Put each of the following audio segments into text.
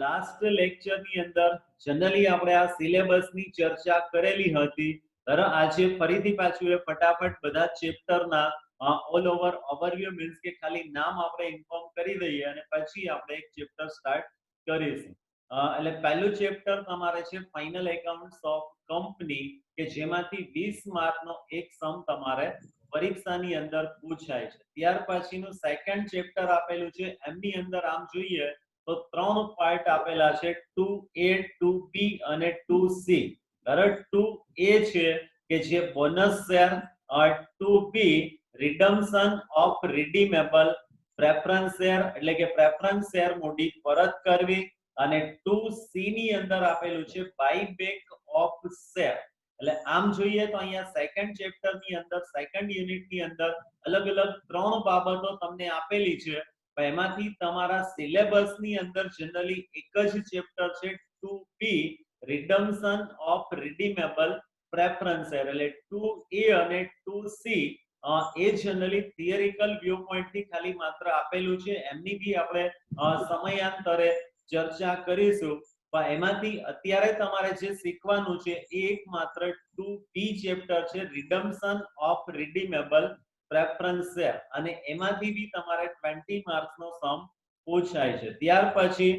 Last lecture ની અંદર generally આપણે આ સિલેબસ ની ચર્ચા કરેલી હતી. આજે ફરીથી પાછું એ ફટાફટ બધા ચેપ્ટર ના ઓલ ઓવર ઓવરવ્યુ મીન્સ કે ખાલી નામ આપણે ઇન્ફોર્મ કરી દઈએ અને પછી આપણે એક ચેપ્ટર સ્ટાર્ટ કરીશું. એટલે પહેલું ચેપ્ટર તમારે છે ફાઇનલ એકાઉન્ટ્સ ઓફ કંપની, કે જેમાંથી 20 માર્કનો એક સમ તમારે પરીક્ષાની અંદર પૂછાય છે. ત્યાર પછીનું સેકન્ડ ચેપ્ટર આપેલું છે, એમની અંદર આમ જોઈએ તો 3 પાર્ટ આપેલા છે, 2A 2B અને 2C. બરાબર, 2A છે કે જે bonus share, 2B redemption of redeemable preference share એટલે કે પ્રેફરન્સ શેર મૂડી પરત કરવી, અને 2C ની અંદર આપેલું છે બાયબેક ઓફ શેર. એટલે આમ જોઈએ તો અહીંયા સેકન્ડ ચેપ્ટર ની અંદર સેકન્ડ યુનિટ ની અંદર અલગ અલગ 3 બાબતો તમને આપેલી છે. એમાંથી તમારા સિલેબસ ની અંદર જનરલી એક જ ચેપ્ટર છે 2B redemption of redeemable preference share, એટલે 2A અને 2C એ જનરલી થિયરિકલ વ્યૂ પોઈન્ટ થી ખાલી માત્ર આપેલું છે. એમની બી આપણે સમયાંતરે ચર્ચા કરીશું. પણ એમાંથી અત્યારે તમારે જે શીખવાનું છે એ એક માત્ર 2B ચેપ્ટર છે, redemption of redeemable preference share, અને એમાંથી બી તમારે 20 માર્ક્સ નો સમ પૂછાય છે. ત્યાર પછી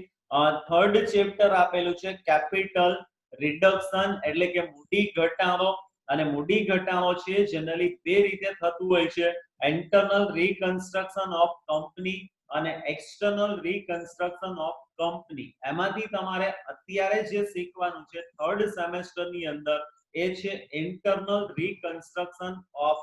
થર્ડ ચેપ્ટર આપેલું છે કેપિટલ રિડક્શન એટલે કે મૂડી ઘટાડો. અને મૂડી ઘટાડો છે જનરલી બે રીતે થતું હોય છે, ઇન્ટરનલ રીકન્સ્ટ્રક્શન ઓફ કંપની અને એક્સટર્નલ રીકન્સ્ટ્રક્શન ઓફ કંપની. એમાંથી તમારે અત્યારે જે શીખવાનું છે થર્ડ સેમેસ્ટર ની અંદર એ છે ઇન્ટરનલ રીકન્સ્ટ્રક્શન ઓફ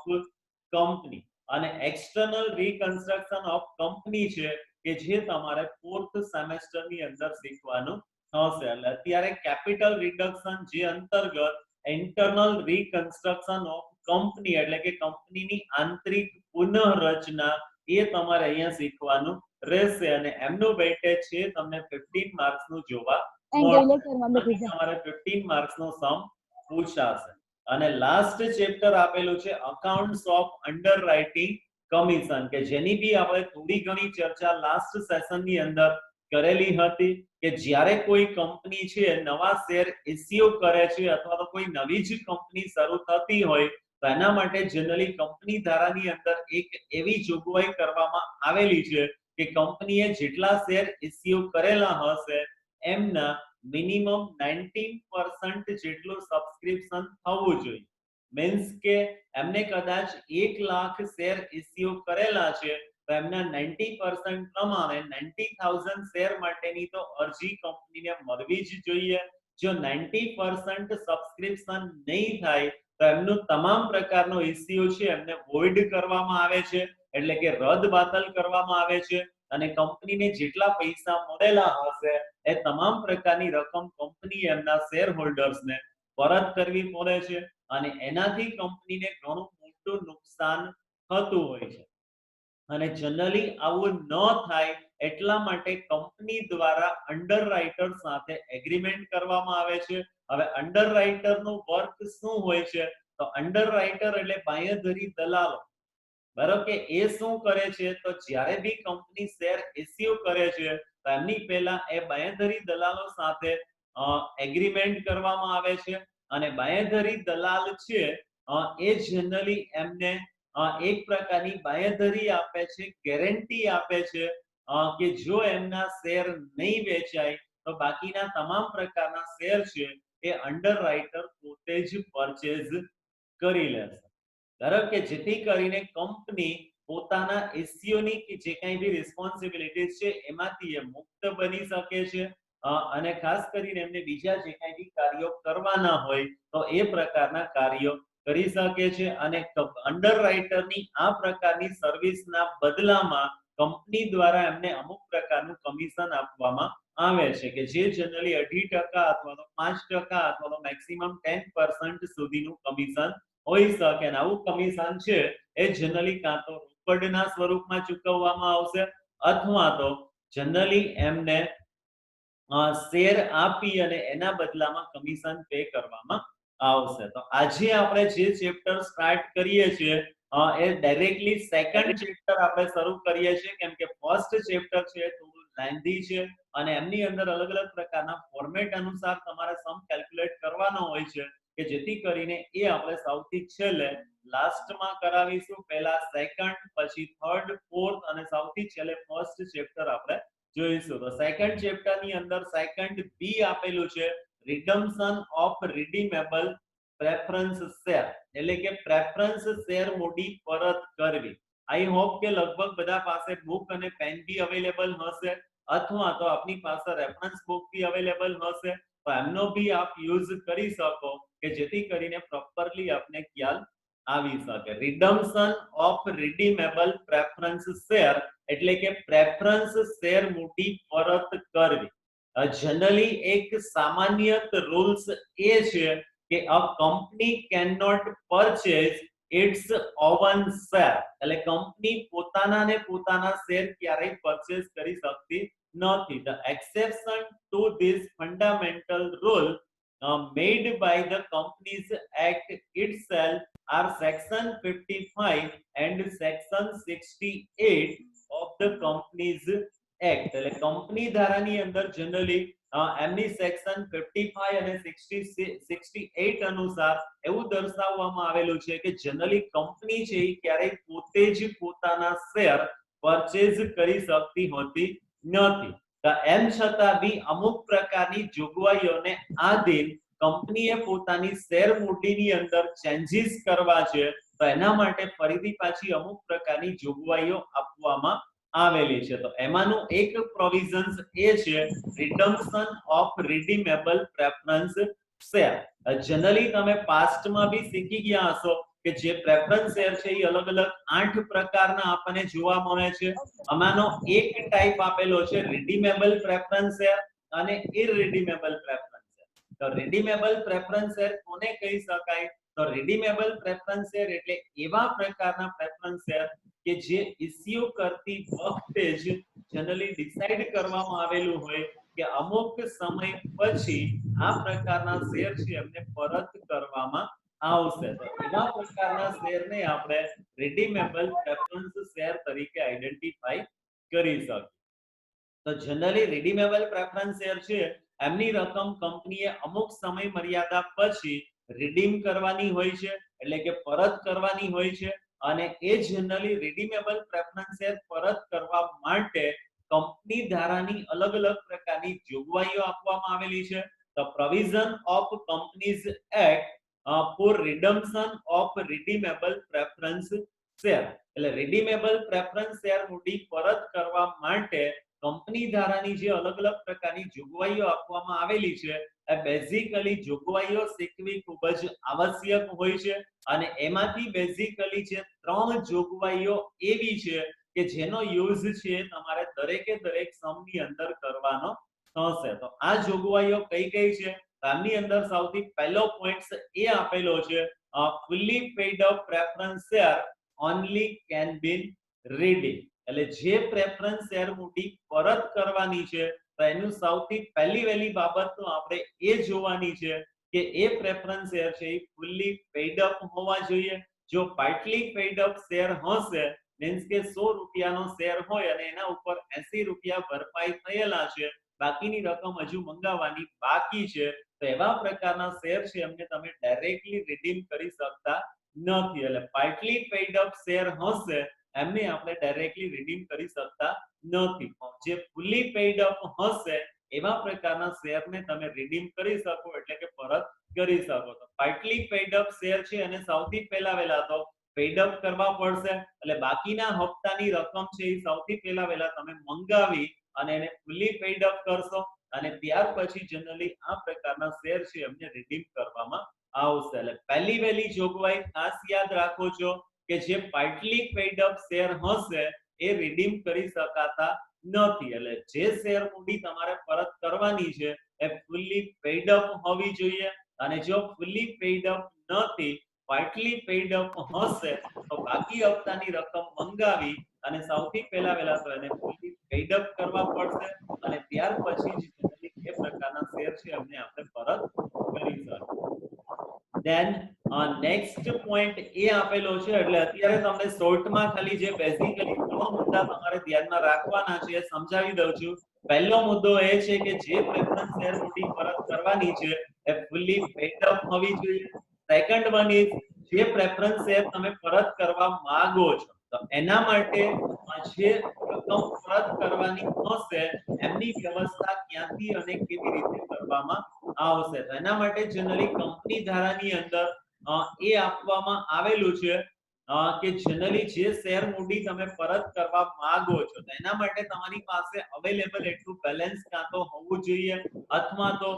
કંપની, અને એક્સટર્નલ રીકન્સ્ટ્રક્શન ઓફ કંપની છે કે જે તમારે ફોર્થ સેમેસ્ટર ની અંદર શીખવાનું થશે. એટલે અત્યારે કેપિટલ રિડક્શન જે અંતર્ગત ઇન્ટરનલ રીકન્સ્ટ્રક્શન ઓફ કંપની એટલે કે કંપનીની આંતરિક પુનઃરચના એ તમારે અહીંયા શીખવાનું રહેશે, અને એમનું વેઇટેજ છે તમને 15 માર્ક્સ નું જોવા મળશે. તમારે 15 માર્ક્સ નો સમ પૂછાશે. અને લાસ્ટ ચેપ્ટર આપેલું છે અકાઉન્ટ્સ ઓફ અંડરરાઇટિંગ કમિશન, કે જેની બી આપણે થોડી ઘણી ચર્ચા લાસ્ટ સેશન ની અંદર કરેલી હતી કે જ્યારે કોઈ કંપની છે નવા શેર ઇસ્યુ કરે છે અથવા તો કોઈ નવી જ કંપની શરૂ થતી હોય તો એના માટે જનરલી કંપની ધારાની અંદર એક એવી જોગવાઈ કરવામાં આવેલી છે કે કંપનીએ જેટલા શેર ઇસ્યુ કરેલા હશે એમના મિનિમમ 19% જેટલું સબસ્ક્રિપ્શન થવું જોઈએ. મીન્સ કે એમને કદાચ 1 લાખ શેર ઇસ્યુ કરેલા છે તો એમના 90% પ્રમાણે 90,000 શેર માટેની તો અરજી કંપનીને મળવી જ જોઈએ. જો 90% સબસ્ક્રિપ્શન નહીં થાય તો એમનું તમામ પ્રકારનો ઇસ્યુ છે એમને વોઇડ કરવામાં આવે છે, એટલે કે રદ બાતલ કરવામાં આવે છે, અને કંપનીને જેટલા પૈસા મળેલા હશે એ તમામ પ્રકારની રકમ કંપની એમના શેર હોલ્ડર્સને પરત કરવી પડે છે, અને એનાથી કંપનીને ઘણું મોટું નુકસાન થતું હોય છે. અને જનરલી આવું ન થાય એટલા માટે કંપની દ્વારા અંડરરાઇટર સાથે એગ્રીમેન્ટ કરવામાં આવે છે. હવે અંડરરાઇટર નું વર્ક શું હોય છે તો અંડરરાઇટર એટલે બાંયધરી દલાલો. બરાબર, કે એ શું કરે છે તો જ્યારે બી કંપની શેર ઇસ્યુ કરે છે તો એમની પહેલા એ બાંયધરી દલાલો સાથે એગ્રીમેન્ટ કરવામાં આવે છે, અને બાંયધરી દલાલ છે એ જનરલી એમને એક પ્રકારની બાંયધરી આપે છે, ગેરંટી આપે છે કે જો એમના શેર નહીં વેચાય તો બાકીના તમામ પ્રકારના શેર છે એ અંડરરાઇટર પોતે જ પરચેઝ કરી લેશે. બરાબર, કે જેથી કરીને કંપની પોતાના ઇસ્યુની કે જે કંઈ બી રિસ્પોન્સિબિલિટીઝ છે એમાંથી એ મુક્ત બની શકે છે, અને ખાસ કરીને એમને બીજા જે કંઈ બી કાર્યો કરવાના હોય તો એ પ્રકારના કાર્યો કરી શકે છે. અને અંડરરાઇટરની આ પ્રકારની સર્વિસના બદલામાં કંપની દ્વારા એમને અમુક પ્રકારનું કમિશન આપવામાં આવે છે, કે જે જનરલી 2.5% અથવા તો 5% અથવા તો મેક્સિમમ 10% સુધીનું કમિશન હોઈ શકે. અને આવું કમિશન છે એ જનરલી કાં તો રોકડના સ્વરૂપમાં ચૂકવવામાં આવશે અથવા તો જનરલી એમને શેર આપી અને એના બદલામાં કમિશન પે કરવામાં આવશે. તો આજે આપણે જે ચેપ્ટર સ્ટાર્ટ કરીએ છીએ એ ડાયરેક્ટલી સેકન્ડ ચેપ્ટર આપણે શરૂ કરીએ છીએ, કેમ કે ફર્સ્ટ ચેપ્ટર છે થોડું લેન્ધી છે અને એમની અંદર અલગ અલગ પ્રકારના ફોર્મેટ અનુસાર તમારે સમ કેલ્ક્યુલેટ કરવાનો હોય છે કે જેથી કરીને એ આપણે સૌથી છેલ્લે લાસ્ટમાં કરાવીશું. પહેલા સેકન્ડ, પછી થર્ડ, ફોર્થ અને સૌથી છેલ્લે ફર્સ્ટ ચેપ્ટર આપણે જોઈશું. તો સેકન્ડ ચેપ્ટર ની અંદર સેકન્ડ બી આપેલું છે, redemption of redeemable preference share, એટલે કે પ્રેફરન્સ શેર મૂડી પરત કરવી. આઈ હોપ કે લગભગ બધા પાસે બુક અને પેન બી અવેલેબલ હશે અથવા તો આપની પાસે રેફરન્સ બુક બી અવેલેબલ હશે, તો એમનો બી આપ યુઝ કરી શકો કે જેથી કરીને પ્રોપરલી આપને ખ્યાલ આવી શકે. રિડમ્પશન ઓફ રિડીમેબલ પ્રેફરન્સ શેર એટલે કે પ્રેફરન્સ શેર મૂડી પરત કરવી. જનરલી એક સામાન્યત રૂલ્સ એ છે કે a company cannot purchase its own share, એટલે કંપની પોતાના ને પોતાના શેર ક્યારેય પરચેસ કરી શકતી નથી. The exception to this fundamental rule made by the Companies Act itself are section 55 and section 68 of the Companies Act. એટલે કંપની ધારાની અંદર જનરલી એમની સેક્શન 55 અને 68 અનુસાર એવું દર્શાવવામાં આવેલું છે કે જનરલી કંપની છે એ ક્યારેય પોતે જ પોતાના શેર પરચેઝ કરી શકતી હોતી નથી. એમ છતાં બી અમુક પ્રકારની જોગવાઈઓને આધીન કંપનીએ પોતાની શેર મૂડીની અંદર ચેન્જીસ કરવા છે, તો એના માટે ફરીથી પાછી અમુક પ્રકારની જોગવાઈઓ આપવામાં આવેલી છે. તો એમાંનું એક પ્રોવિઝન્સ એ છે redemption of redeemable preference share. Generally તમે પાસ્ટમાં બી શીખી ગયા હશો કે જે પ્રેફરન્સ શેર છે એ અલગ અલગ 8 પ્રકારના આપણને જોવા મળે છે. આમાંનો એક ટાઈપ આપેલો છે રિડીમેબલ પ્રેફરન્સ શેર અને ઇરરિડીમેબલ પ્રેફરન્સ શેર. તો રિડીમેબલ પ્રેફરન્સ શેર કોને કહી શકાય? તો રિડીમેબલ પ્રેફરન્સ શેર એટલે એવા પ્રકારના પ્રેફરન્સ શેર કે જે ઇસ્યુ કરતી વખતે જ જનરલી ડિસાઈડ કરવામાં આવેલું હોય કે અમુક સમય પછી આ પ્રકારના શેર છે એમને પરત કરવામાં આવશે. તો એવા પ્રકારના શેરને આપણે રિડીમેબલ પ્રેફરન્સ શેર તરીકે આઈડેન્ટિફાઈ કરી શકીએ. તો જનરલી રિડીમેબલ પ્રેફરન્સ શેર છે એમની રકમ કંપનીએ અમુક સમય મર્યાદા પછી રિડીમ કરવાની હોય છે, એટલે કે પરત કરવાની હોય છે અને એ જનરલી રિડીમેબલ પ્રેફરન્સ શેર પરત કરવા માટે કંપની ધારાની અલગ અલગ પ્રકારની જોગવાઈઓ આપવામાં આવેલી છે. The provision of Companies Act for redemption of redeemable preference share, એટલે redeemable preference share મૂડી પરત કરવા માટે કંપની ધારાની જે અલગ અલગ પ્રકારની જોગવાઈઓ આપવામાં આવેલી છે એ બેઝિકલી જોગવાઈઓ શીખવી ખૂબ જ આવશ્યક હોય છે અને એમાંથી બેઝિકલી જે 3 જોગવાઈઓ એવી છે કે જેનો યુઝ છે તમારે દરેકે દરેક સમની અંદર કરવાનો થશે. તો આ જોગવાઈઓ કઈ કઈ છે? આની અંદર સૌથી પહેલો પોઈન્ટ એ આપેલો છે fully paid up preference share only can be redeemed, એટલે જે પ્રેફરન્સ શેર મૂડી પરત કરવાની છે તો એનું સૌથી પહેલી બાબત તો આપણે એ જોવાની છે કે એ પ્રેફરન્સ શેર છે એ fully paid up હોવા જોઈએ. જો partly paid up શેર હશે મીન્સ કે 100 રૂપિયાનો શેર હોય અને એના ઉપર 80 રૂપિયા ભરપાઈ થયેલા છે, બાકીની રકમ હજુ મંગાવવાની બાકી છે, તો એવા પ્રકારના શેર છે એમને તમે ડાયરેક્ટલી રિડીમ કરી શકતા નથી. એટલે પાર્ટલી પેઇડ અપ શેર હશે એમને આપણે ડાયરેક્ટલી રિડીમ કરી શકતા નથી. જે ફૂલી પેઇડ અપ હશે એવા પ્રકારના શેરને તમે રિડીમ કરી શકો એટલે કે પરત કરી શકો. તો પાર્ટલી પેઇડ અપ શેર છે અને સૌથી પહેલા તો પેઇડ અપ કરવા પડશે, એટલે બાકીના હપ્તાની રકમ છે એ સૌથી પહેલા તમે મંગાવી અને એને ફૂલી પેઇડ અપ કરશો અને ત્યાર પછી જનરલી આ પ્રકારના શેર છે એમને રિડીમ કરવામાં આવશે. એટલે પહેલી જોગવાઈ ખાસ યાદ રાખો છો કે જે પાર્ટલી પેઇડ અપ શેર હશે એ રિડીમ કરી શકાતા નથી. એટલે જે શેર મૂડી તમારે પરત કરવાની છે એ ફૂલી પેઇડ અપ હોવી જોઈએ અને જો ફૂલી પેઇડ અપ નથી, પાર્ટલી પેઇડ અપ હશે તો બાકી હપ્તાની રકમ મંગાવી અને સૌથી પહેલા તો એને ફૂલી પેઇડ અપ કરવા પડશે અને ત્યાર પછી જ એ પ્રકારના શેર છે એમને આપણે પરત કરી શકીએ. Then નેક્સ્ટ પોઈન્ટ એ આપેલો છે, એટલે અત્યારે તમને શોર્ટમાં ખાલી જે બેઝિકલી 3 મુદ્દા તમારે ધ્યાનમાં રાખવાના છે એ સમજાવી દઉં છું. પહેલો મુદ્દો એ છે કે જે પ્રેફરન્સ શેર મૂડી પરત કરવાની છે એ ફુલ્લી પેડ અપ હોવી જોઈએ. સેકન્ડ વન ઇઝ જે પ્રેફરન્સ શેર તમે પરત કરવા માંગો છો તો એના માટે જે રકમ પરત કરવાની હશે એમની વ્યવસ્થા ક્યાંથી અને કેવી રીતે કરવામાં આવશે. તો એના માટે જનરલી કંપની ધારાની અંદર એ આપવામાં આવેલું છે કે જનરલી જે શેર મૂડી તમે પરત કરવા માંગો છો તો એના માટે તમારી પાસે અવેલેબલ એટલું બેલેન્સ કાં તો હોવું જોઈએ અથવા તો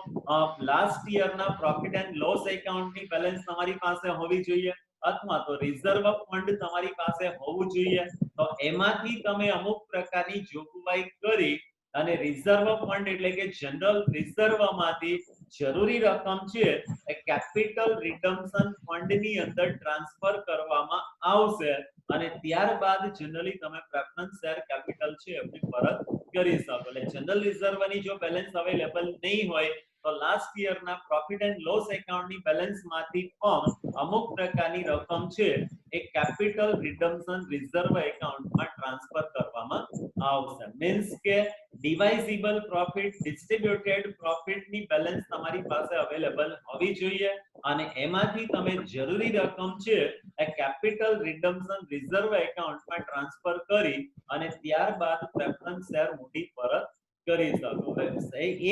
લાસ્ટ યરના પ્રોફિટ એન્ડ લોસ એકાઉન્ટની બેલેન્સ તમારી પાસે હોવી જોઈએ અથવા તો રિઝર્વ ફંડ તમારી પાસે હોવું જોઈએ. તો એમાંથી તમે અમુક પ્રકારની જોગવાઈ કરી અને રિઝર્વ ફંડ એટલે કે જનરલ રિઝર્વમાંથી જરૂરી રકમ છે એ કેપિટલ રિડમ્પશન ફંડની અંદર ટ્રાન્સફર કરવામાં આવશે અને ત્યારબાદ જનરલી તમે પ્રેફરન્સ શેર કેપિટલ છે એમને પરત કરી શકો. એટલે જનરલ રિઝર્વની જો બેલેન્સ અવેલેબલ નહીં હોય તો લાસ્ટ યરના પ્રોફિટ એન્ડ લોસ એકાઉન્ટની બેલેન્સમાંથી પણ અમુક પ્રકારની રકમ છે એ કેપિટલ રિડમ્પશન રિઝર્વ એકાઉન્ટમાં ટ્રાન્સફર કરવામાં આવશે. મીન્સ કે ડિવાઇઝેબલ પ્રોફિટ ડિસ્ટ્રીબ્યુટેડ પ્રોફિટની બેલેન્સ તમારી પાસે અવેલેબલ હોવી જોઈએ અને એમાંથી તમે જરૂરી રકમ છે એ કેપિટલ રિડમ્પશન રિઝર્વ એકાઉન્ટમાં ટ્રાન્સફર કરી અને ત્યારબાદ પ્રેફરન્સ શેર મૂડી પરત કરી શકો.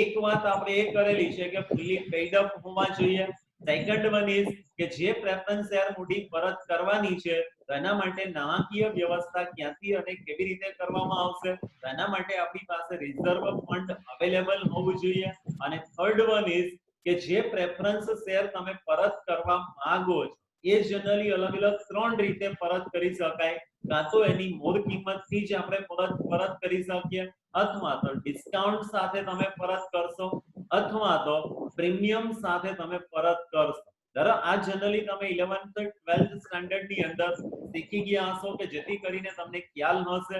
એક વાત આપણે એ કરેલી છે કે ફુલી પેડ અપ હોવા જોઈએ. સેકન્ડ વન ઇઝ કે જે પ્રેફરન્સ શેર મૂડી પરત કરવાની છે તો એના માટે નાણાકીય વ્યવસ્થા ક્યાંથી અને કેવી રીતે કરવામાં આવશે તો એના માટે આપણી પાસે રિઝર્વ ફંડ અવેલેબલ હોવું જોઈએ અને થર્ડ વન ઇઝ કે જે પ્રેફરન્સ શેર તમે પરત કરવા માંગો છો એ જનરલી અલગ અલગ 3 રીતે પરત કરી શકાય. કાં તો એની મૂળ કિંમતથી જ આપણે પરત કરી શકીએ અથવા તો ડિસ્કાઉન્ટ સાથે તમે પરત કરશો અથવા તો પ્રીમિયમ સાથે તમે પરત કરશો. બરાબર, આ જનરલી તમે 11th 12th સ્ટાન્ડર્ડ ની અંદર શીખી ગયા હશો કે જેથી કરીને તમને ખ્યાલ હશે.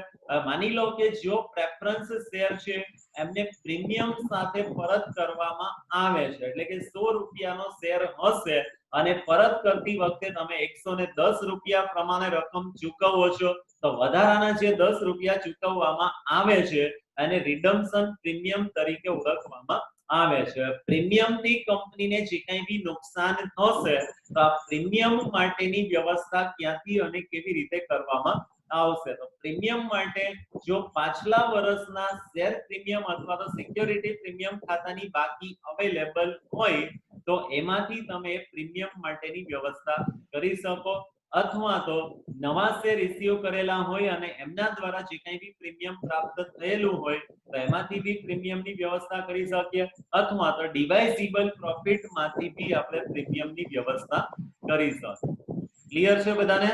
માની લો કે જો પ્રેફરન્સ શેર છે એમને પ્રીમિયમ સાથે પરત કરવામાં આવે છે એટલે કે 100 રૂપિયાનો શેર હશે અને પરત કરતી વખતે તમે 110 રૂપિયા પ્રમાણે રકમ ચૂકવો છો તો વધારાના જે 10 રૂપિયા ચૂકવવામાં આવે છે અને રિડમ્પશન પ્રીમિયમ તરીકે ઓળખવામાં આવે છે. પ્રીમિયમ થી કંપનીને જે કંઈ બી નુકસાન થશે તો આ પ્રીમિયમ માટેની વ્યવસ્થા ક્યાંથી અને કેવી રીતે કરવામાં આવશે. તો પ્રીમિયમ માટે જો પાછલા વર્ષના શેર પ્રીમિયમ અથવા તો સિક્યોરિટી પ્રીમિયમ ખાતાની બાકી અવેલેબલ હોય તો એમાંથી તમે પ્રીમિયમ માટેની વ્યવસ્થા કરી શકો અથવા તો નવા શેર ઇસ્યુ કરેલા હોય અને એમના દ્વારા જે કંઈ બી પ્રીમિયમ પ્રાપ્ત થયેલું હોય તો એમાંથી બી પ્રીમિયમની વ્યવસ્થા કરી શકીએ અથવા તો ડિવાઇઝેબલ પ્રોફિટમાંથી બી આપણે પ્રીમિયમની વ્યવસ્થા કરી શકીએ. ક્લિયર છે બધાને?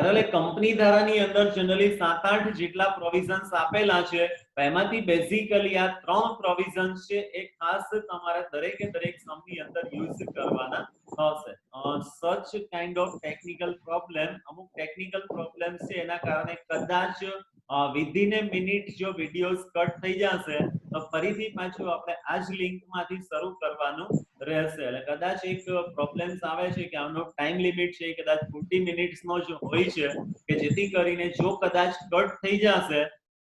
એટલે કંપની ધારાની અંદર જનરલી 7-8 જેટલા પ્રોવિઝન્સ આપેલા છે એમાંથી બેઝિકલી આ 3 પ્રોવિઝન્સ છે એ ખાસ તમારે દરેકે દરેક સમની અંદર યુઝ કરવાના હશે. સચ કાઇન્ડ ઓફ ટેકનિકલ પ્રોબ્લેમ, અમુક ટેકનિકલ પ્રોબ્લેમ્સ છે એના કારણે કદાચ વિધિન એ મિનિટ જો વિડિયોઝ કટ થઈ જશે તો ફરીથી પાછું આપણે આ જ લિંકમાંથી શરૂ કરવાનું રહેશે. એટલે કદાચ એક પ્રોબ્લેમ્સ આવે છે કે આનો ટાઈમ લિમિટ છે કદાચ 40 મિનિટ્સનો જ હોય છે કે જેથી કરીને જો કદાચ કટ થઈ જશે